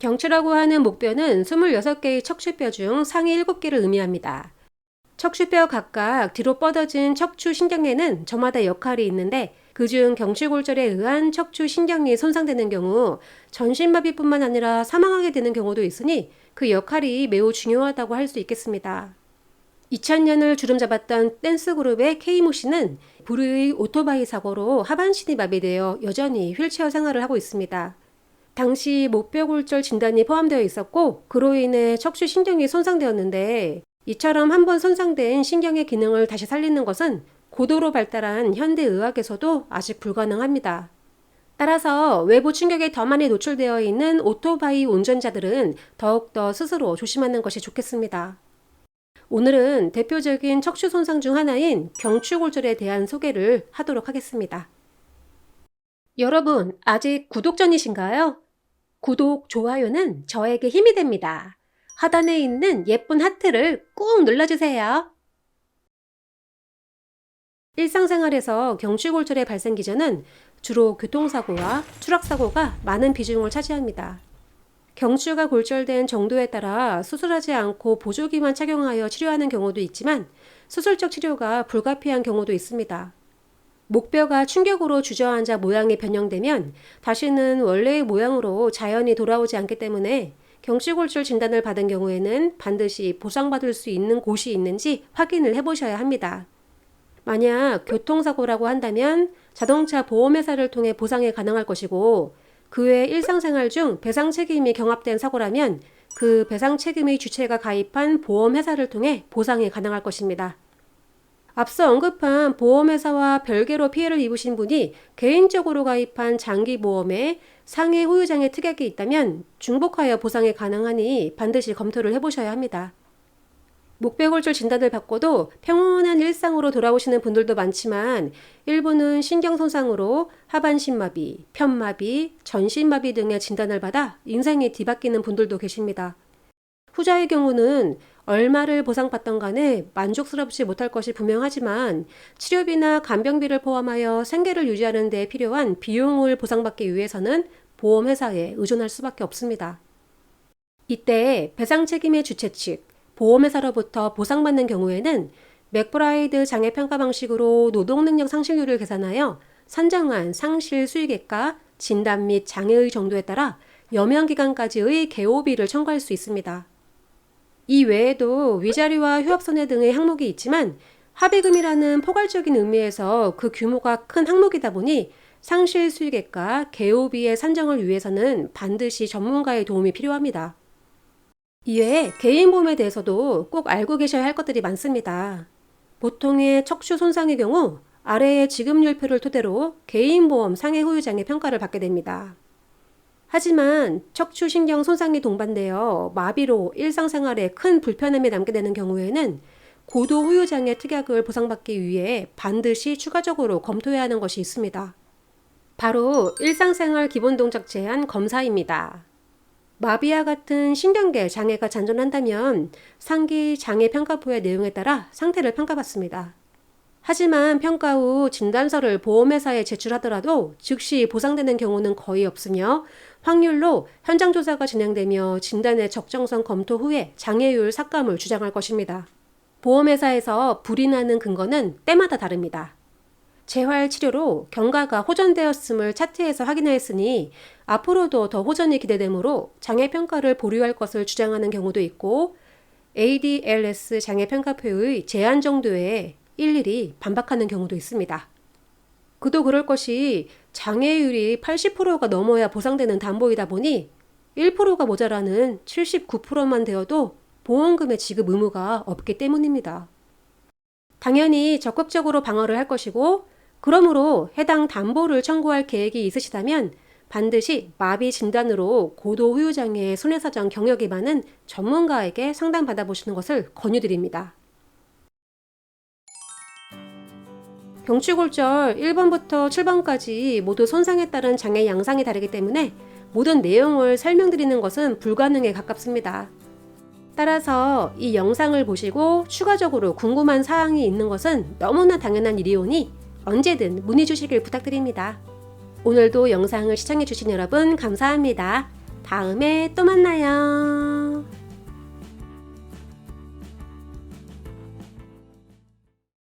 경추라고 하는 목뼈는 26개의 척추뼈 중 상위 7개를 의미합니다. 척추뼈 각각 뒤로 뻗어진 척추 신경에는 저마다 역할이 있는데 그중 경추골절에 의한 척추 신경이 손상되는 경우 전신마비뿐만 아니라 사망하게 되는 경우도 있으니 그 역할이 매우 중요하다고 할 수 있겠습니다. 2000년을 주름잡았던 댄스 그룹의 K모 씨는 불의 오토바이 사고로 하반신이 마비되어 여전히 휠체어 생활을 하고 있습니다. 당시 목뼈골절 진단이 포함되어 있었고 그로 인해 척추 신경이 손상되었는데 이처럼 한번 손상된 신경의 기능을 다시 살리는 것은 고도로 발달한 현대의학에서도 아직 불가능합니다. 따라서 외부 충격에 더 많이 노출되어 있는 오토바이 운전자들은 더욱더 스스로 조심하는 것이 좋겠습니다. 오늘은 대표적인 척추 손상 중 하나인 경추골절에 대한 소개를 하도록 하겠습니다. 여러분, 아직 구독 전이신가요? 구독, 좋아요는 저에게 힘이 됩니다. 하단에 있는 예쁜 하트를 꾹 눌러주세요. 일상생활에서 경추골절의 발생 기전은 주로 교통사고와 추락사고가 많은 비중을 차지합니다. 경추가 골절된 정도에 따라 수술하지 않고 보조기만 착용하여 치료하는 경우도 있지만 수술적 치료가 불가피한 경우도 있습니다. 목뼈가 충격으로 주저앉아 모양이 변형되면 다시는 원래의 모양으로 자연히 돌아오지 않기 때문에 경추골절 진단을 받은 경우에는 반드시 보상받을 수 있는 곳이 있는지 확인을 해보셔야 합니다. 만약 교통사고라고 한다면 자동차 보험회사를 통해 보상이 가능할 것이고 그 외 일상생활 중 배상 책임이 경합된 사고라면 그 배상 책임의 주체가 가입한 보험회사를 통해 보상이 가능할 것입니다. 앞서 언급한 보험회사와 별개로 피해를 입으신 분이 개인적으로 가입한 장기보험에 상해 후유장애 특약이 있다면 중복하여 보상이 가능하니 반드시 검토를 해보셔야 합니다. 목뼈골절 진단을 받고도 평온한 일상으로 돌아오시는 분들도 많지만 일부는 신경손상으로 하반신마비, 편마비, 전신마비 등의 진단을 받아 인생이 뒤바뀌는 분들도 계십니다. 후자의 경우는 얼마를 보상받던 간에 만족스럽지 못할 것이 분명하지만 치료비나 간병비를 포함하여 생계를 유지하는 데 필요한 비용을 보상받기 위해서는 보험회사에 의존할 수밖에 없습니다. 이때 배상 책임의 주체 측, 보험회사로부터 보상받는 경우에는 맥브라이드 장애평가 방식으로 노동능력 상실률을 계산하여 산정한 상실 수익액과 진단 및 장애의 정도에 따라 여명기간까지의 개호비를 청구할 수 있습니다. 이 외에도 위자료와 휴업손해 등의 항목이 있지만 합의금이라는 포괄적인 의미에서 그 규모가 큰 항목이다 보니 상실 수익액과 개호비의 산정을 위해서는 반드시 전문가의 도움이 필요합니다. 이외에 개인보험에 대해서도 꼭 알고 계셔야 할 것들이 많습니다. 보통의 척추 손상의 경우 아래의 지급율표를 토대로 개인보험 상해 후유장애 평가를 받게 됩니다. 하지만 척추신경 손상이 동반되어 마비로 일상생활에 큰 불편함이 남게 되는 경우에는 고도 후유장애 특약을 보상받기 위해 반드시 추가적으로 검토해야 하는 것이 있습니다. 바로 일상생활 기본동작 제한 검사입니다. 마비와 같은 신경계 장애가 잔존한다면 상기 장애평가표의 내용에 따라 상태를 평가받습니다. 하지만 평가 후 진단서를 보험회사에 제출하더라도 즉시 보상되는 경우는 거의 없으며 확률로 현장 조사가 진행되며 진단의 적정성 검토 후에 장애율 삭감을 주장할 것입니다. 보험회사에서 불이 나는 근거는 때마다 다릅니다. 재활치료로 경과가 호전되었음을 차트에서 확인하였으니 앞으로도 더 호전이 기대되므로 장애평가를 보류할 것을 주장하는 경우도 있고 ADLS 장애평가표의 제한 정도에 일일이 반박하는 경우도 있습니다. 그도 그럴 것이 장애율이 80%가 넘어야 보상되는 담보이다 보니 1%가 모자라는 79%만 되어도 보험금의 지급 의무가 없기 때문입니다. 당연히 적극적으로 방어를 할 것이고 그러므로 해당 담보를 청구할 계획이 있으시다면 반드시 마비 진단으로 고도 후유장애 손해사정 경력이 많은 전문가에게 상담받아보시는 것을 권유드립니다. 경추골절 1번부터 7번까지 모두 손상에 따른 장애 양상이 다르기 때문에 모든 내용을 설명드리는 것은 불가능에 가깝습니다. 따라서 이 영상을 보시고 추가적으로 궁금한 사항이 있는 것은 너무나 당연한 일이오니 언제든 문의 주시길 부탁드립니다. 오늘도 영상을 시청해주신 여러분 감사합니다. 다음에 또 만나요.